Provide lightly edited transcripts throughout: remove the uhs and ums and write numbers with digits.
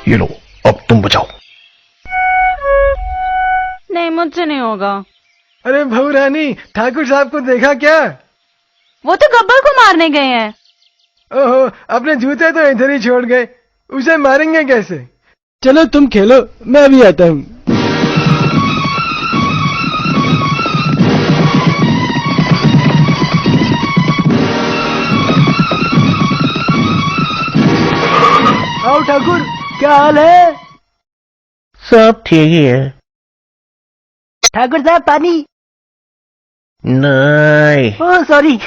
ये लो, अब तुम बचाओ। नहीं, मुझसे नहीं होगा। अरे बहू रानी, ठाकुर साहब को देखा क्या? वो तो गब्बर को मारने गए हैं। ओहो, अपने जूते तो इधर ही छोड़ गए, उसे मारेंगे कैसे? चलो तुम खेलो, मैं भी आता हूँ। आओ ठाकुर, क्या हाल है? सब ठीक ही है। ठाकुर साहब पानी। नहीं, ओह सॉरी।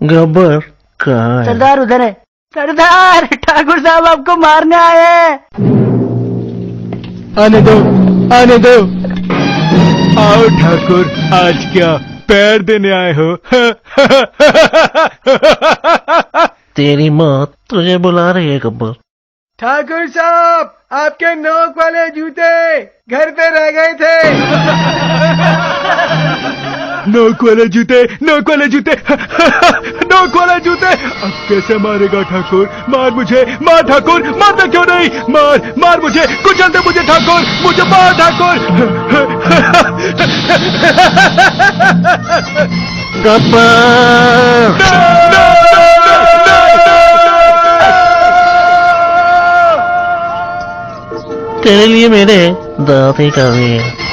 गब्बर कहाँ है? सरदार उधर है। सरदार, ठाकुर साहब आपको मारने आए हैं। आने दो, आने दो। आओ ठाकुर, आज क्या पैर देने आए हो? तेरी माँ तुझे बुला रही है गब्बर। ठाकुर साहब, आपके नोक वाले जूते घर पे रह गए थे। नोक वाले जूते, नोक वाले जूते, नोक वाले जूते। अब कैसे मारेगा ठाकुर? मार मुझे, मार ठाकुर, मारता क्यों नहीं? मार, मार मुझे, कुचल दे मुझे ठाकुर, मुझे मार ठाकुर। गब्बर, तेरे लिए मेरे दांत ही काफी है।